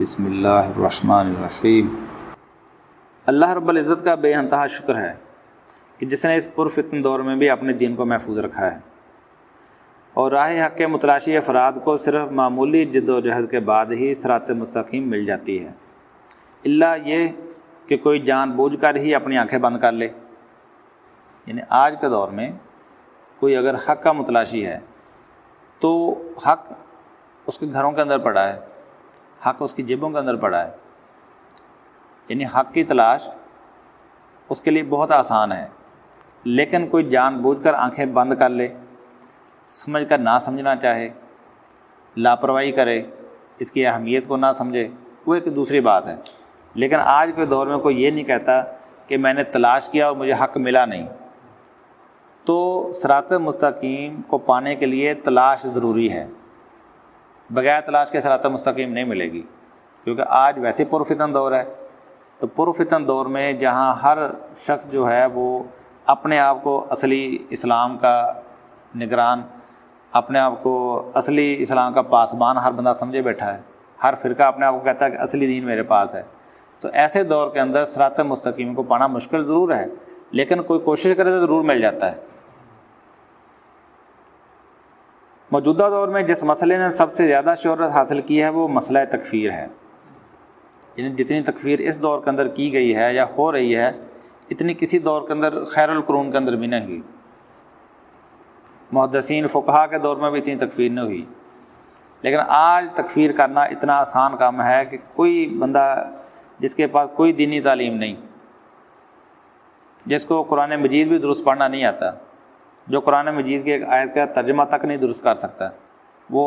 بسم اللہ الرحمن الرحیم۔ اللہ رب العزت کا بے انتہا شکر ہے کہ جس نے اس پرفتن دور میں بھی اپنے دین کو محفوظ رکھا ہے اور راہ حق کے متلاشی افراد کو صرف معمولی جد و جہد کے بعد ہی صراط مستقیم مل جاتی ہے، الا یہ کہ کوئی جان بوجھ کر ہی اپنی آنکھیں بند کر لے۔ یعنی آج کے دور میں کوئی اگر حق کا متلاشی ہے تو حق اس کے گھروں کے اندر پڑا ہے، حق اس کی جیبوں کے اندر پڑا ہے، یعنی حق کی تلاش اس کے لیے بہت آسان ہے، لیکن کوئی جان بوجھ کر آنکھیں بند کر لے، سمجھ کر نہ سمجھنا چاہے، لاپرواہی کرے، اس کی اہمیت کو نہ سمجھے، وہ ایک دوسری بات ہے۔ لیکن آج کے دور میں کوئی یہ نہیں کہتا کہ میں نے تلاش کیا اور مجھے حق ملا نہیں۔ تو صراط مستقیم کو پانے کے لیے تلاش ضروری ہے، بغیر تلاش کے صراط مستقیم نہیں ملے گی، کیونکہ آج ویسے پرفتن دور ہے۔ تو پرفتن دور میں جہاں ہر شخص جو ہے وہ اپنے آپ کو اصلی اسلام کا نگران، اپنے آپ کو اصلی اسلام کا پاسبان ہر بندہ سمجھے بیٹھا ہے، ہر فرقہ اپنے آپ کو کہتا ہے کہ اصلی دین میرے پاس ہے، تو ایسے دور کے اندر صراط مستقیم کو پانا مشکل ضرور ہے، لیکن کوئی کوشش کرے تو ضرور مل جاتا ہے۔ موجودہ دور میں جس مسئلے نے سب سے زیادہ شہرت حاصل کی ہے وہ مسئلہ تکفیر ہے۔ یعنی جتنی تکفیر اس دور کے اندر کی گئی ہے یا ہو رہی ہے، اتنی کسی دور کے اندر خیر القرون کے اندر بھی نہیں ہوئی۔ محدثین فقہا کے دور میں بھی اتنی تکفیر نہیں ہوئی، لیکن آج تکفیر کرنا اتنا آسان کام ہے کہ کوئی بندہ جس کے پاس کوئی دینی تعلیم نہیں، جس کو قرآن مجید بھی درست پڑھنا نہیں آتا، جو قرآن مجید کی ایک آیت کا ترجمہ تک نہیں درست کر سکتا، وہ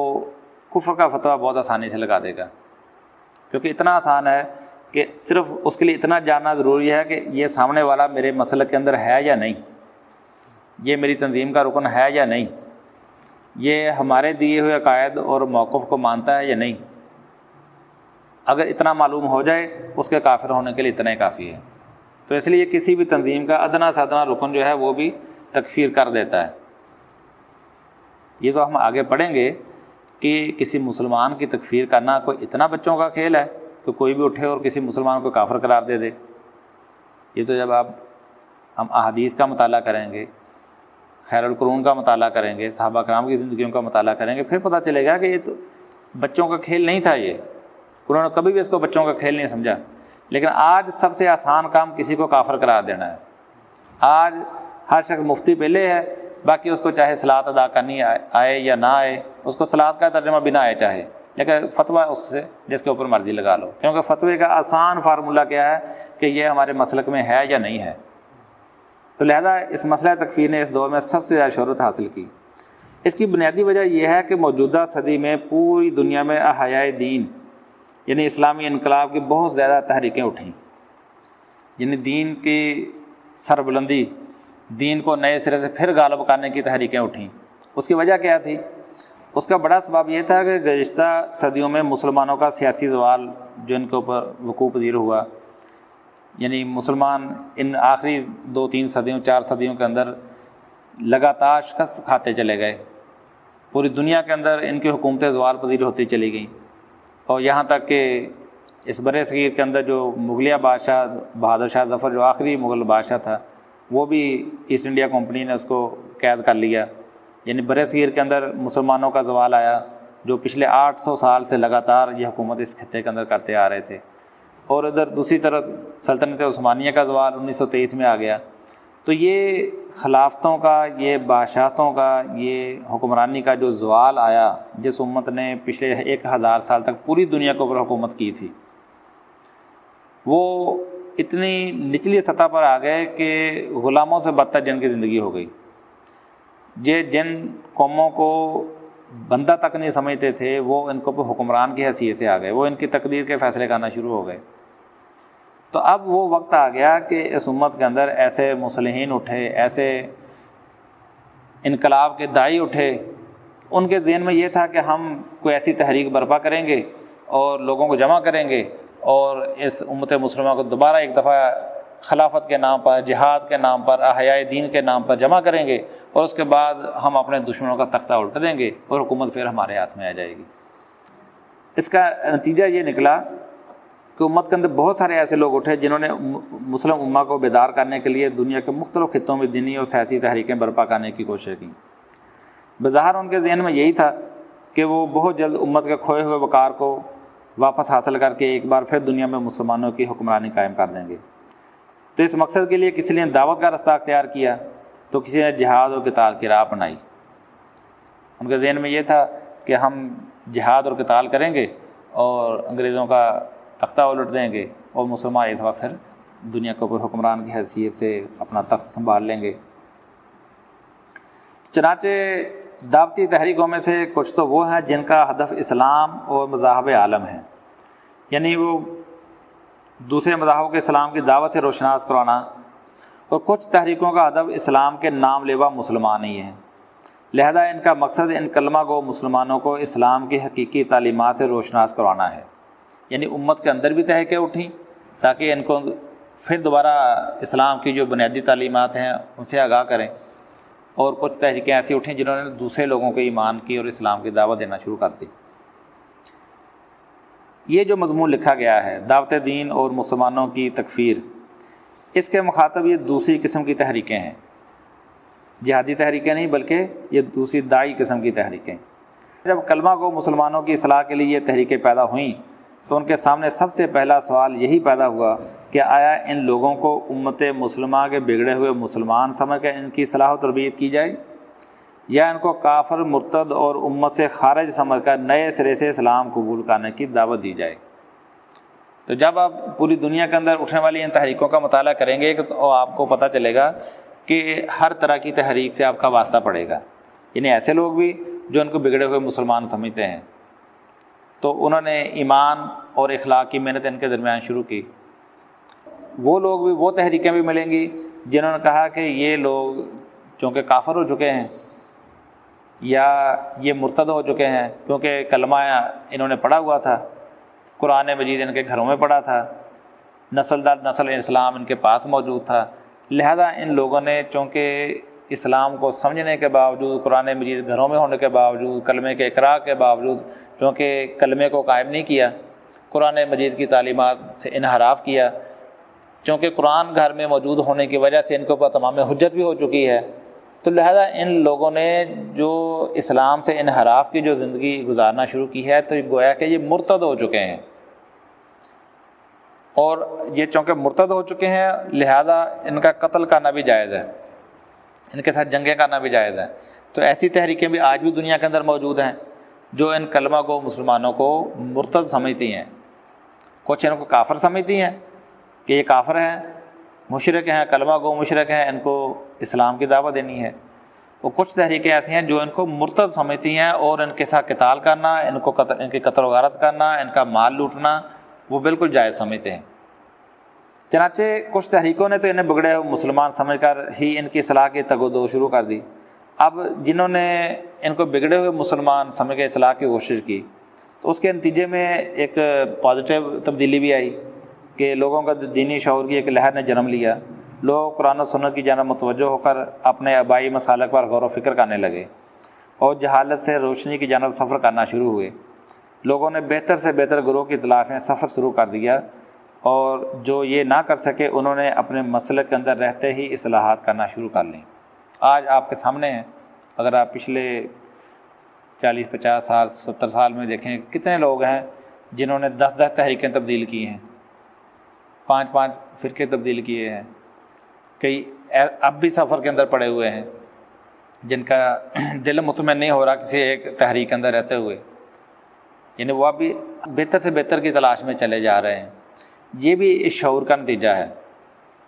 کفر کا فتویٰ بہت آسانی سے لگا دے گا، کیونکہ اتنا آسان ہے کہ صرف اس کے لیے اتنا جاننا ضروری ہے کہ یہ سامنے والا میرے مسلک کے اندر ہے یا نہیں، یہ میری تنظیم کا رکن ہے یا نہیں، یہ ہمارے دیے ہوئے عقائد اور موقف کو مانتا ہے یا نہیں۔ اگر اتنا معلوم ہو جائے اس کے کافر ہونے کے لیے اتنا ہی کافی ہے۔ تو اس لیے کسی بھی تنظیم کا ادنا سے ادنا رکن جو ہے وہ بھی تکفیر کر دیتا ہے۔ یہ تو ہم آگے پڑھیں گے کہ کسی مسلمان کی تکفیر کرنا کوئی اتنا بچوں کا کھیل ہے کہ کوئی بھی اٹھے اور کسی مسلمان کو کافر قرار دے دے۔ یہ تو جب ہم احادیث کا مطالعہ کریں گے، خیر القرون کا مطالعہ کریں گے، صحابہ کرام کی زندگیوں کا مطالعہ کریں گے، پھر پتہ چلے گا کہ یہ تو بچوں کا کھیل نہیں تھا، یہ انہوں نے کبھی بھی اس کو بچوں کا کھیل نہیں سمجھا۔ لیکن آج سب سے آسان کام کسی کو کافر قرار دینا ہے۔ آج ہر شخص مفتی پہلے ہے، باقی اس کو چاہے صلاۃ ادا کرنی آئے یا نہ آئے، اس کو صلاۃ کا ترجمہ بھی نہ آئے چاہے، لیکن فتویٰ اس سے جس کے اوپر مرضی لگا لو، کیونکہ فتوے کا آسان فارمولہ کیا ہے کہ یہ ہمارے مسلک میں ہے یا نہیں ہے۔ تو لہذا اس مسئلہ تکفیر نے اس دور میں سب سے زیادہ شہرت حاصل کی۔ اس کی بنیادی وجہ یہ ہے کہ موجودہ صدی میں پوری دنیا میں احیاء دین یعنی اسلامی انقلاب کی بہت زیادہ تحریکیں اٹھیں، یعنی دین کی سربلندی، دین کو نئے سرے سے پھر غالب کرنے کی تحریکیں اٹھیں۔ اس کی وجہ کیا تھی؟ اس کا بڑا سبب یہ تھا کہ گزشتہ صدیوں میں مسلمانوں کا سیاسی زوال جو ان کے اوپر وقوع پذیر ہوا، یعنی مسلمان ان آخری 2-3 صدیوں 4 صدیوں کے اندر لگاتار شکست کھاتے چلے گئے، پوری دنیا کے اندر ان کی حکومتیں زوال پذیر ہوتی چلی گئیں، اور یہاں تک کہ اس برِ صغیر کے اندر جو مغلیہ بادشاہ بہادر شاہ ظفر جو آخری مغل بادشاہ تھا، وہ بھی ایسٹ انڈیا کمپنی نے اس کو قید کر لیا۔ یعنی برِ صغیر کے اندر مسلمانوں کا زوال آیا، جو پچھلے 800 سال سے لگاتار یہ حکومت اس خطے کے اندر کرتے آ رہے تھے، اور ادھر دوسری طرف سلطنت عثمانیہ کا زوال 1923 میں آ گیا۔ تو یہ خلافتوں کا، یہ بادشاہتوں کا، یہ حکمرانی کا جو زوال آیا، جس امت نے پچھلے 1000 سال تک پوری دنیا کے اوپر حکومت کی تھی، وہ اتنی نچلی سطح پر آ گئے کہ غلاموں سے بدتر جن کی زندگی ہو گئی۔ یہ جن قوموں کو بندہ تک نہیں سمجھتے تھے، وہ ان کو حکمران کی حیثیت سے آ گئے، وہ ان کی تقدیر کے فیصلے کرنا شروع ہو گئے۔ تو اب وہ وقت آ گیا کہ اس امت کے اندر ایسے مصلحین اٹھے، ایسے انقلاب کے داعی اٹھے، ان کے ذہن میں یہ تھا کہ ہم کوئی ایسی تحریک برپا کریں گے اور لوگوں کو جمع کریں گے اور اس امت مسلمہ کو دوبارہ ایک دفعہ خلافت کے نام پر، جہاد کے نام پر، احیاء دین کے نام پر جمع کریں گے، اور اس کے بعد ہم اپنے دشمنوں کا تختہ الٹ دیں گے اور حکومت پھر ہمارے ہاتھ میں آ جائے گی۔ اس کا نتیجہ یہ نکلا کہ امت کے اندر بہت سارے ایسے لوگ اٹھے جنہوں نے مسلم امہ کو بیدار کرنے کے لیے دنیا کے مختلف خطوں میں دینی اور سیاسی تحریکیں برپا کرنے کی کوشش کی۔ بظاہر ان کے ذہن میں یہی تھا کہ وہ بہت جلد امت کے کھوئے ہوئے وقار کو واپس حاصل کر کے ایک بار پھر دنیا میں مسلمانوں کی حکمرانی قائم کر دیں گے۔ تو اس مقصد کے لیے کسی نے دعوت کا رستہ اختیار کیا تو کسی نے جہاد و قتال کی راہ اپنائی۔ ان کے ذہن میں یہ تھا کہ ہم جہاد اور قتال کریں گے اور انگریزوں کا تختہ الٹ دیں گے اور مسلمان ایک دفعہ پھر دنیا کو کوئی حکمران کی حیثیت سے اپنا تخت سنبھال لیں گے۔ چنانچہ دعوتی تحریکوں میں سے کچھ تو وہ ہیں جن کا ہدف اسلام اور مذاہب عالم ہے، یعنی وہ دوسرے مذاہبوں کے اسلام کی دعوت سے روشناس کروانا، اور کچھ تحریکوں کا ہدف اسلام کے نام لیوا مسلمان ہی ہیں، لہذا ان کا مقصد ان کلمہ گو مسلمانوں کو اسلام کی حقیقی تعلیمات سے روشناس کروانا ہے۔ یعنی امت کے اندر بھی تحریکیں اٹھیں تاکہ ان کو پھر دوبارہ اسلام کی جو بنیادی تعلیمات ہیں ان سے آگاہ کریں، اور کچھ تحریکیں ایسی اٹھیں جنہوں نے دوسرے لوگوں کو ایمان کی اور اسلام کی دعوت دینا شروع کر دی۔ یہ جو مضمون لکھا گیا ہے دعوت دین اور مسلمانوں کی تکفیر، اس کے مخاطب یہ دوسری قسم کی تحریکیں ہیں، جہادی تحریکیں نہیں بلکہ یہ دوسری داعی قسم کی تحریکیں۔ جب کلمہ کو مسلمانوں کی اصلاح کے لیے یہ تحریکیں پیدا ہوئیں تو ان کے سامنے سب سے پہلا سوال یہی پیدا ہوا کہ آیا ان لوگوں کو امت مسلمہ کے بگڑے ہوئے مسلمان سمجھ کر ان کی اصلاح و تربیت کی جائے، یا ان کو کافر، مرتد اور امت سے خارج سمجھ کر نئے سرے سے اسلام قبول کرنے کی دعوت دی جائے۔ تو جب آپ پوری دنیا کے اندر اٹھنے والی ان تحریکوں کا مطالعہ کریں گے تو آپ کو پتہ چلے گا کہ ہر طرح کی تحریک سے آپ کا واسطہ پڑے گا، یعنی ایسے لوگ بھی جو ان کو بگڑے ہوئے مسلمان سمجھتے ہیں، تو انہوں نے ایمان اور اخلاق کی محنت ان کے درمیان شروع کی۔ وہ لوگ بھی، وہ تحریکیں بھی ملیں گی جنہوں نے کہا کہ یہ لوگ چونکہ کافر ہو چکے ہیں یا یہ مرتد ہو چکے ہیں، کیونکہ کلمہ انہوں نے پڑھا ہوا تھا، قرآن مجید ان کے گھروں میں پڑھا تھا، نسل در نسل اسلام ان کے پاس موجود تھا، لہذا ان لوگوں نے چونکہ اسلام کو سمجھنے کے باوجود، قرآن مجید گھروں میں ہونے کے باوجود، کلمے کے اقرار کے باوجود، چونکہ کلمے کو قائم نہیں کیا، قرآن مجید کی تعلیمات سے انحراف کیا، چونکہ قرآن گھر میں موجود ہونے کی وجہ سے ان کے اوپر تمام حجت بھی ہو چکی ہے، تو لہذا ان لوگوں نے جو اسلام سے انحراف کی جو زندگی گزارنا شروع کی ہے تو گویا کہ یہ مرتد ہو چکے ہیں، اور یہ چونکہ مرتد ہو چکے ہیں لہذا ان کا قتل کرنا بھی جائز ہے، ان کے ساتھ جنگیں کرنا بھی جائز ہے۔ تو ایسی تحریکیں بھی آج بھی دنیا کے اندر موجود ہیں جو ان کلمہ کو مسلمانوں کو مرتد سمجھتی ہیں، کچھ ان کو کافر سمجھتی ہیں کہ یہ کافر ہیں، مشرک ہیں، کلمہ کو مشرک ہیں، ان کو اسلام کی دعوت دینی ہے، اور کچھ تحریکیں ایسی ہیں جو ان کو مرتد سمجھتی ہیں اور ان کے ساتھ قتال کرنا، ان کی قتل و غارت کرنا، ان کا مال لوٹنا وہ بالکل جائز سمجھتے ہیں۔ چنانچہ کچھ تحریکوں نے تو انہیں بگڑے ہوئے مسلمان سمجھ کر ہی ان کی اصلاح کی تگ و دو شروع کر دی۔ اب جنہوں نے ان کو بگڑے ہوئے مسلمان سمجھ کے اصلاح کی کوشش کی تو اس کے نتیجے میں ایک پازیٹیو تبدیلی بھی آئی کہ لوگوں کا دینی شعور کی ایک لہر نے جنم لیا، لوگ قرآن و سنت کی جانب متوجہ ہو کر اپنے آبائی مسالک پر غور و فکر کرنے لگے اور جہالت سے روشنی کی جانب سفر کرنا شروع ہوئے۔ لوگوں نے بہتر سے بہتر گروہ کی تلاش میں سفر شروع کر دیا، اور جو یہ نہ کر سکے انہوں نے اپنے مسلک کے اندر رہتے ہی اصلاحات کرنا شروع کر لیں۔ آج آپ کے سامنے ہیں، اگر آپ پچھلے 40 50 سال 70 سال میں دیکھیں کتنے لوگ ہیں جنہوں نے 10 تحریکیں تبدیل کی ہیں، 5 فرقے تبدیل کیے ہیں، کئی اب بھی سفر کے اندر پڑے ہوئے ہیں جن کا دل مطمئن نہیں ہو رہا کسی ایک تحریک کے اندر رہتے ہوئے، یعنی وہ اب بھی بہتر سے بہتر کی تلاش میں چلے جا رہے ہیں۔ یہ بھی اس شعور کا نتیجہ ہے،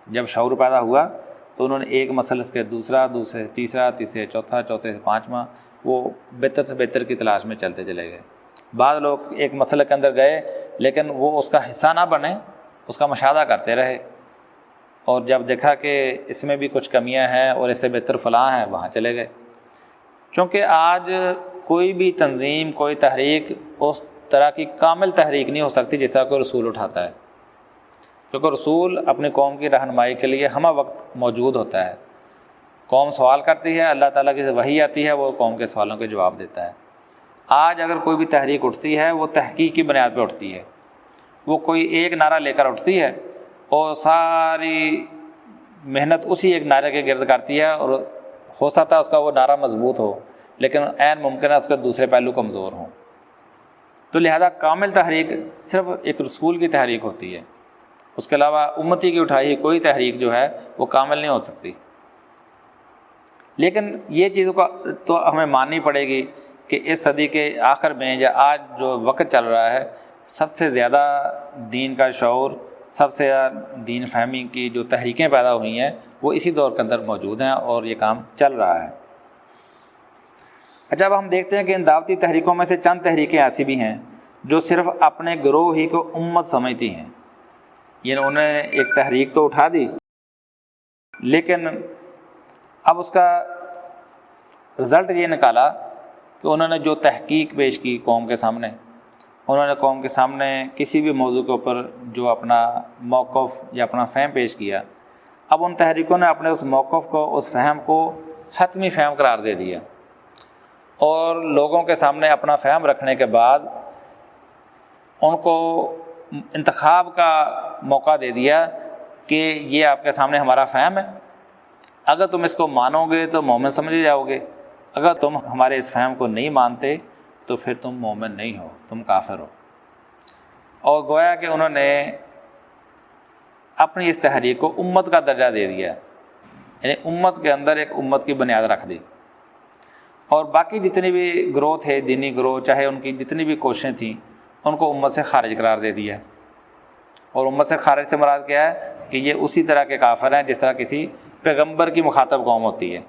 جب شعور پیدا ہوا تو انہوں نے ایک مسئلے سے دوسرے سے تیسرے سے چوتھے سے پانچواں، وہ بہتر سے بہتر کی تلاش میں چلتے چلے گئے۔ بعض لوگ ایک مسئلے کے اندر گئے لیکن وہ اس کا حصہ نہ بنے، اس کا مشاہدہ کرتے رہے، اور جب دیکھا کہ اس میں بھی کچھ کمیاں ہیں اور اس سے بہتر فلاں ہیں، وہاں چلے گئے۔ چونکہ آج کوئی بھی تنظیم، کوئی تحریک اس طرح کی کامل تحریک نہیں ہو سکتی جس طرح کوئی رسول اٹھاتا ہے، کیونکہ رسول اپنی قوم کی رہنمائی کے لیے ہمہ وقت موجود ہوتا ہے۔ قوم سوال کرتی ہے، اللہ تعالیٰ کی وحی آتی ہے، وہ قوم کے سوالوں کے جواب دیتا ہے۔ آج اگر کوئی بھی تحریک اٹھتی ہے وہ تحقیق کی بنیاد پہ اٹھتی ہے، وہ کوئی ایک نعرہ لے کر اٹھتی ہے اور ساری محنت اسی ایک نعرے کے گرد کرتی ہے، اور ہو سکتا ہے اس کا وہ نعرہ مضبوط ہو لیکن عین ممکن ہے اس کے دوسرے پہلو کمزور ہوں۔ تو لہذا کامل تحریک صرف ایک رسول کی تحریک ہوتی ہے، اس کے علاوہ امتی کی اٹھائی ہوئی کوئی تحریک جو ہے وہ کامل نہیں ہو سکتی۔ لیکن یہ چیزوں کا تو ہمیں ماننی پڑے گی کہ اس صدی کے آخر میں یا آج جو وقت چل رہا ہے، سب سے زیادہ دین کا شعور، سب سے زیادہ دین فہمی کی جو تحریکیں پیدا ہوئی ہیں وہ اسی دور کے اندر موجود ہیں اور یہ کام چل رہا ہے۔ اچھا، اب ہم دیکھتے ہیں کہ ان دعوتی تحریکوں میں سے چند تحریکیں ایسی بھی ہیں جو صرف اپنے گروہ ہی کو امت سمجھتی ہیں، یعنی انہوں نے ایک تحریک تو اٹھا دی لیکن اب اس کا رزلٹ یہ نکالا کہ انہوں نے جو تحقیق پیش کی قوم کے سامنے، انہوں نے قوم کے سامنے کسی بھی موضوع کے اوپر جو اپنا موقف یا اپنا فہم پیش کیا، اب ان تحریکوں نے اپنے اس موقف کو، اس فہم کو حتمی فہم قرار دے دیا اور لوگوں کے سامنے اپنا فہم رکھنے کے بعد ان کو انتخاب کا موقع دے دیا کہ یہ آپ کے سامنے ہمارا فہم ہے، اگر تم اس کو مانو گے تو مومن سمجھے جاؤ گے، اگر تم ہمارے اس فہم کو نہیں مانتے تو پھر تم مومن نہیں ہو، تم کافر ہو۔ اور گویا کہ انہوں نے اپنی اس تحریک کو امت کا درجہ دے دیا، یعنی امت کے اندر ایک امت کی بنیاد رکھ دی، اور باقی جتنے بھی گروہ تھے، دینی گروہ، چاہے ان کی جتنی بھی کوششیں تھیں، ان کو امت سے خارج قرار دے دیا۔ اور امت سے خارج سے مراد کیا ہے کہ یہ اسی طرح کے کافر ہیں جس طرح کسی پیغمبر کی مخاطب قوم ہوتی ہے۔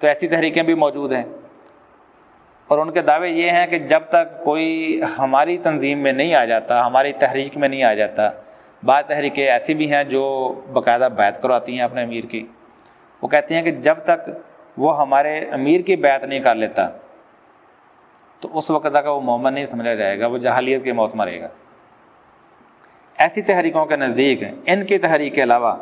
تو ایسی تحریکیں بھی موجود ہیں، اور ان کے دعوے یہ ہیں کہ جب تک کوئی ہماری تنظیم میں نہیں آ جاتا، ہماری تحریک میں نہیں آ جاتا، بعض تحریکیں ایسی بھی ہیں جو باقاعدہ بیعت کرواتی ہیں اپنے امیر کی، وہ کہتی ہیں کہ جب تک وہ ہمارے امیر کی بیعت نہیں کر لیتا تو اس وقت تک وہ مومن نہیں سمجھا جائے گا، وہ جاہلیت کی موت مرے گا۔ ایسی تحریکوں کے نزدیک ان کی تحریک کے علاوہ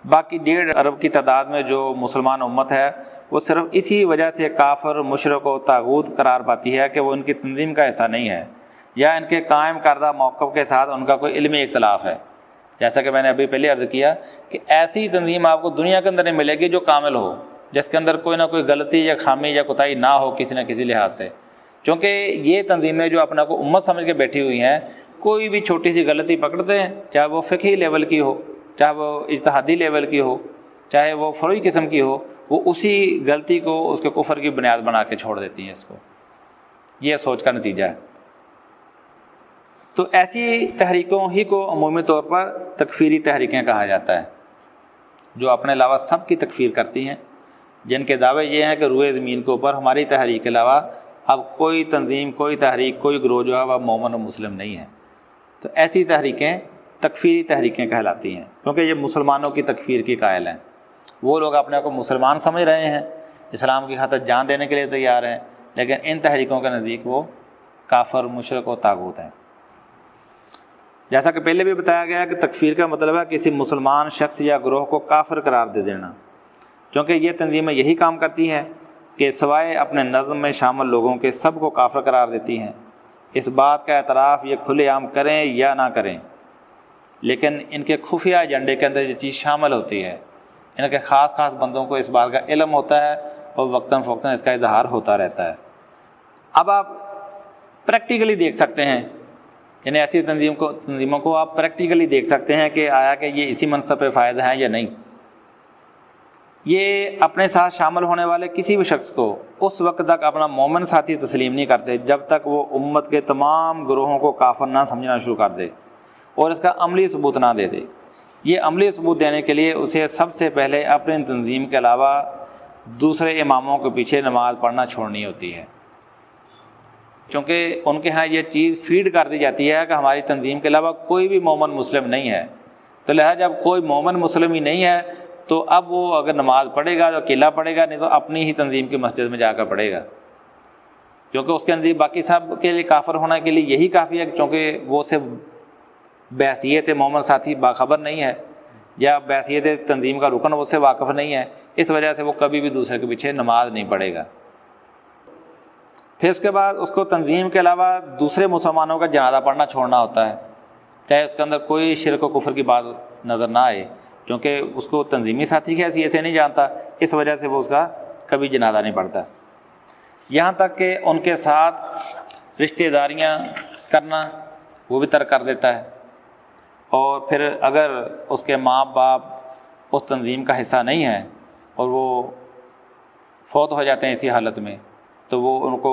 باقی 1.5 ارب کی تعداد میں جو مسلمان امت ہے وہ صرف اسی وجہ سے کافر، مشرک و طاغوت قرار پاتی ہے کہ وہ ان کی تنظیم کا حصہ نہیں ہے، یا ان کے قائم کردہ موقف کے ساتھ ان کا کوئی علمی اختلاف ہے۔ جیسا کہ میں نے ابھی پہلے عرض کیا کہ ایسی تنظیم آپ کو دنیا کے اندر نہیں ملے گی جو کامل ہو، جس کے اندر کوئی نہ کوئی غلطی یا خامی یا کوتاہی نہ ہو کسی نہ کسی لحاظ سے، کیونکہ یہ تنظیمیں جو اپنا کو امت سمجھ کے بیٹھی ہوئی ہیں، کوئی بھی چھوٹی سی غلطی پکڑتے ہیں، چاہے وہ فقہی لیول کی ہو، چاہے وہ اجتہادی لیول کی ہو، چاہے وہ فروعی قسم کی ہو، وہ اسی غلطی کو اس کے کفر کی بنیاد بنا کے چھوڑ دیتی ہیں اس کو۔ یہ سوچ کا نتیجہ ہے۔ تو ایسی تحریکوں ہی کو عمومی طور پر تکفیری تحریکیں کہا جاتا ہے، جو اپنے علاوہ سب کی تکفیر کرتی ہیں، جن کے دعوے یہ ہیں کہ روئے زمین کے اوپر ہماری تحریک کے علاوہ اب کوئی تنظیم، کوئی تحریک، کوئی گروہ جو ہے وہ مومن و مسلم نہیں ہے۔ تو ایسی تحریکیں تکفیری تحریکیں کہلاتی ہیں، کیونکہ یہ مسلمانوں کی تکفیر کی قائل ہیں۔ وہ لوگ اپنے آپ کو مسلمان سمجھ رہے ہیں، اسلام کی خاطر جان دینے کے لیے تیار ہیں، لیکن ان تحریکوں کے نزدیک وہ کافر، مشرک و طاغوت ہیں۔ جیسا کہ پہلے بھی بتایا گیا کہ تکفیر کا مطلب ہے کسی مسلمان شخص یا گروہ کو کافر قرار دے دینا، کیونکہ یہ تنظیمیں یہی کام کرتی ہیں کہ سوائے اپنے نظم میں شامل لوگوں کے سب کو کافر قرار دیتی ہیں۔ اس بات کا اعتراف یہ کھلے عام کریں یا نہ کریں، لیکن ان کے خفیہ ایجنڈے کے اندر یہ چیز شامل ہوتی ہے، ان کے خاص بندوں کو اس بات کا علم ہوتا ہے اور وقتاً فوقتاً اس کا اظہار ہوتا رہتا ہے۔ اب آپ پریکٹیکلی دیکھ سکتے ہیں، یعنی ایسی تنظیموں کو آپ پریکٹیکلی دیکھ سکتے ہیں کہ آیا کہ یہ اسی منصب پہ فائز ہیں یا نہیں۔ یہ اپنے ساتھ شامل ہونے والے کسی بھی شخص کو اس وقت تک اپنا مومن ساتھی تسلیم نہیں کرتے جب تک وہ امت کے تمام گروہوں کو کافر نہ سمجھنا شروع کر دے اور اس کا عملی ثبوت نہ دے دے۔ یہ عملی ثبوت دینے کے لیے اسے سب سے پہلے اپنی تنظیم کے علاوہ دوسرے اماموں کے پیچھے نماز پڑھنا چھوڑنی ہوتی ہے، چونکہ ان کے ہاں یہ چیز فیڈ کر دی جاتی ہے کہ ہماری تنظیم کے علاوہ کوئی بھی مومن مسلم نہیں ہے، تو لہٰذا جب کوئی مومن مسلم ہی نہیں ہے تو اب وہ اگر نماز پڑھے گا تو اکیلا پڑھے گا، نہیں تو اپنی ہی تنظیم کی مسجد میں جا کر پڑھے گا، کیونکہ اس کے نزدیک باقی سب کے لیے کافر ہونے کے لیے یہی کافی ہے، چونکہ وہ صرف بحیثیت مومن ساتھی باخبر نہیں ہے یا بحیثیت تنظیم کا رکن وہ سے واقف نہیں ہے، اس وجہ سے وہ کبھی بھی دوسرے کے پیچھے نماز نہیں پڑھے گا۔ پھر اس کے بعد اس کو تنظیم کے علاوہ دوسرے مسلمانوں کا جنازہ پڑھنا چھوڑنا ہوتا ہے، چاہے اس کے اندر کوئی شرک و کفر کی بات نظر نہ آئے، کیونکہ اس کو تنظیمی ساتھی کی حیثیت سے نہیں جانتا، اس وجہ سے وہ اس کا کبھی جنازہ نہیں پڑھتا۔ یہاں تک کہ ان کے ساتھ رشتہ داریاں کرنا وہ بھی ترک کر دیتا ہے، اور پھر اگر اس کے ماں باپ اس تنظیم کا حصہ نہیں ہیں اور وہ فوت ہو جاتے ہیں اسی حالت میں، تو وہ ان کو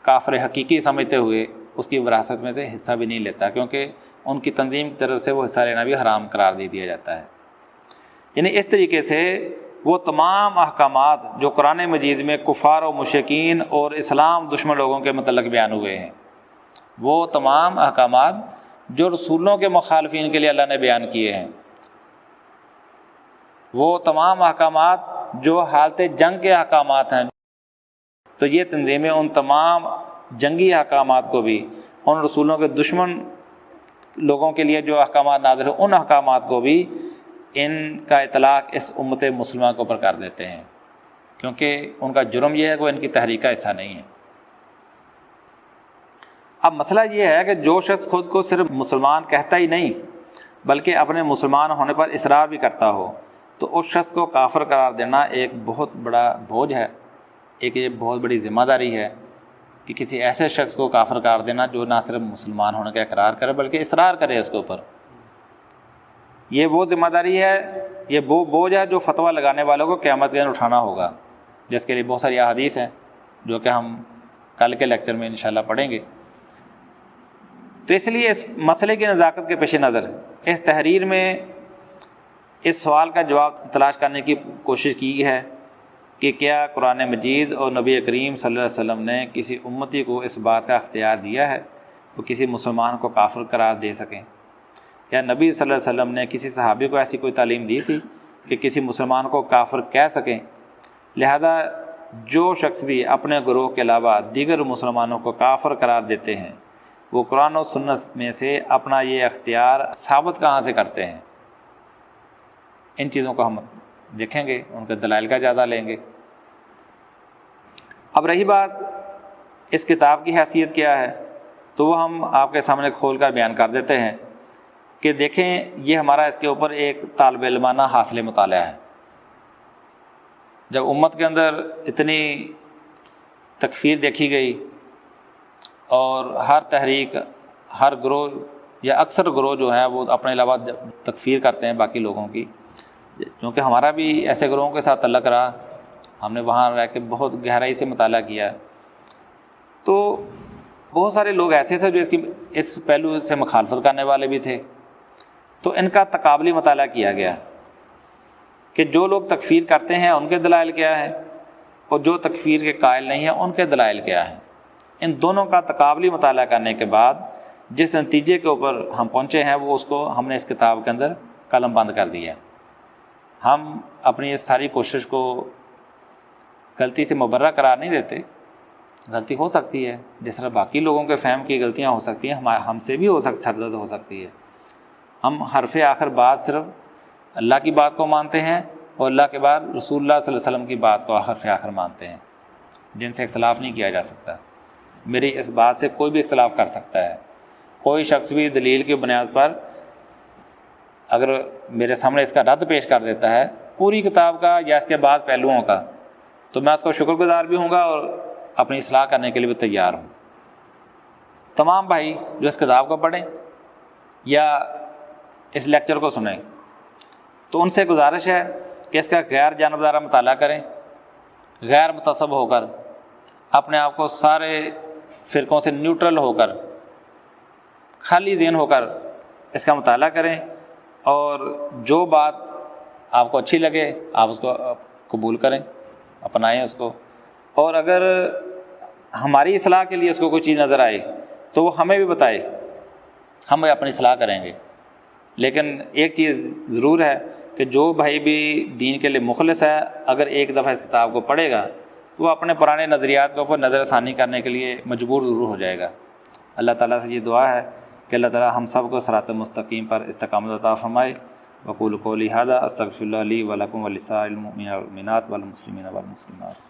کافر حقیقی سمجھتے ہوئے اس کی وراثت میں سے حصہ بھی نہیں لیتا، کیونکہ ان کی تنظیم کی طرف سے وہ حصہ لینا بھی حرام قرار دے دیا جاتا ہے۔ یعنی اس طریقے سے وہ تمام احکامات جو قرآن مجید میں کفار و مشرکین اور اسلام دشمن لوگوں کے متعلق بیان ہوئے ہیں، وہ تمام احکامات جو رسولوں کے مخالفین کے لیے اللہ نے بیان کیے ہیں، وہ تمام احکامات جو حالت جنگ کے احکامات ہیں، تو یہ تنظیمیں ان تمام جنگی احکامات کو بھی، ان رسولوں کے دشمن لوگوں کے لیے جو احکامات نازل ہیں ان احکامات کو بھی ان کا اطلاق اس امت مسلمہ کے اوپر کر دیتے ہیں، کیونکہ ان کا جرم یہ ہے کہ وہ ان کی تحریک کا حصہ نہیں ہے۔ اب مسئلہ یہ ہے کہ جو شخص خود کو صرف مسلمان کہتا ہی نہیں بلکہ اپنے مسلمان ہونے پر اصرار بھی کرتا ہو، تو اس شخص کو کافر قرار دینا ایک بہت بڑا بوجھ ہے، ایک یہ بہت بڑی ذمہ داری ہے کہ کسی ایسے شخص کو کافر قرار دینا جو نہ صرف مسلمان ہونے کا اقرار کرے بلکہ اصرار کرے اس کے اوپر۔ یہ وہ ذمہ داری ہے، یہ وہ بوجھ ہے جو فتویٰ لگانے والوں کو قیامت کے دن اٹھانا ہوگا، جس کے لیے بہت ساری احادیث ہیں جو کہ ہم کل کے لیکچر میں انشاءاللہ پڑھیں گے۔ تو اس لیے اس مسئلے کی نزاکت کے پیش نظر اس تحریر میں اس سوال کا جواب تلاش کرنے کی کوشش کی ہے کہ کیا قرآن مجید اور نبی کریم صلی اللہ علیہ وسلم نے کسی امتی کو اس بات کا اختیار دیا ہے وہ کسی مسلمان کو کافر قرار دے سکیں؟ یا نبی صلی اللہ علیہ وسلم نے کسی صحابی کو ایسی کوئی تعلیم دی تھی کہ کسی مسلمان کو کافر کہہ سکیں؟ لہذا جو شخص بھی اپنے گروہ کے علاوہ دیگر مسلمانوں کو کافر قرار دیتے ہیں وہ قرآن و سنت میں سے اپنا یہ اختیار ثابت کہاں سے کرتے ہیں؟ ان چیزوں کو ہم دیکھیں گے، ان کے دلائل کا جائزہ لیں گے۔ اب رہی بات اس کتاب کی حیثیت کیا ہے، تو وہ ہم آپ کے سامنے کھول کر بیان کر دیتے ہیں کہ دیکھیں یہ ہمارا اس کے اوپر ایک طالب علمانہ حاصل مطالعہ ہے۔ جب امت کے اندر اتنی تکفیر دیکھی گئی اور ہر تحریک، ہر گروہ یا اکثر گروہ جو ہیں وہ اپنے علاوہ تکفیر کرتے ہیں باقی لوگوں کی، کیونکہ ہمارا بھی ایسے گروہوں کے ساتھ تعلق رہا، ہم نے وہاں رہ کے بہت گہرائی سے مطالعہ کیا، تو بہت سارے لوگ ایسے تھے جو اس پہلو سے مخالفت کرنے والے بھی تھے، تو ان کا تقابلی مطالعہ کیا گیا کہ جو لوگ تکفیر کرتے ہیں ان کے دلائل کیا ہیں اور جو تکفیر کے قائل نہیں ہیں ان کے دلائل کیا ہیں۔ ان دونوں کا تقابلی مطالعہ کرنے کے بعد جس نتیجے کے اوپر ہم پہنچے ہیں وہ اس کو ہم نے اس کتاب کے اندر قلم بند کر دیا ہے۔ ہم اپنی اس ساری کوشش کو غلطی سے مبرہ قرار نہیں دیتے، غلطی ہو سکتی ہے، جس طرح باقی لوگوں کے فہم کی غلطیاں ہو سکتی ہیں، ہم سے بھی سرزد ہو سکتی ہے۔ ہم حرف آخر بات صرف اللہ کی بات کو مانتے ہیں اور اللہ کے بعد رسول اللہ صلی اللہ علیہ وسلم کی بات کو حرف آخر مانتے ہیں، جن سے اختلاف نہیں کیا جا سکتا۔ میری اس بات سے کوئی بھی اختلاف کر سکتا ہے، کوئی شخص بھی دلیل کی بنیاد پر اگر میرے سامنے اس کا رد پیش کر دیتا ہے پوری کتاب کا یا اس کے بعد پہلوؤں کا، تو میں اس کو شکر گزار بھی ہوں گا اور اپنی اصلاح کرنے کے لیے بھی تیار ہوں۔ تمام بھائی جو اس کتاب کو پڑھیں یا اس لیکچر کو سنیں تو ان سے گزارش ہے کہ اس کا غیر جانبدارانہ مطالعہ کریں، غیر متعصب ہو کر، اپنے آپ کو سارے فرقوں سے نیوٹرل ہو کر، خالی ذہن ہو کر اس کا مطالعہ کریں، اور جو بات آپ کو اچھی لگے آپ اس کو قبول کریں، اپنائیں اس کو، اور اگر ہماری اصلاح کے لیے اس کو کوئی چیز نظر آئے تو وہ ہمیں بھی بتائے، ہم اپنی اصلاح کریں گے۔ لیکن ایک چیز ضرور ہے کہ جو بھائی بھی دین کے لیے مخلص ہے اگر ایک دفعہ اس کتاب کو پڑھے گا تو وہ اپنے پرانے نظریات کے اوپر نظر ثانی کرنے کے لیے مجبور ضرور ہو جائے گا۔ اللہ تعالیٰ سے یہ دعا ہے کہ اللہ تعالیٰ ہم سب کو صراط مستقیم پر استقامت عطا فرمائے۔ وقول قولی ھذا استغفر اللہ لی ولکم ولسائر المؤمنین والمؤمنات والمسلمین والمسلمات۔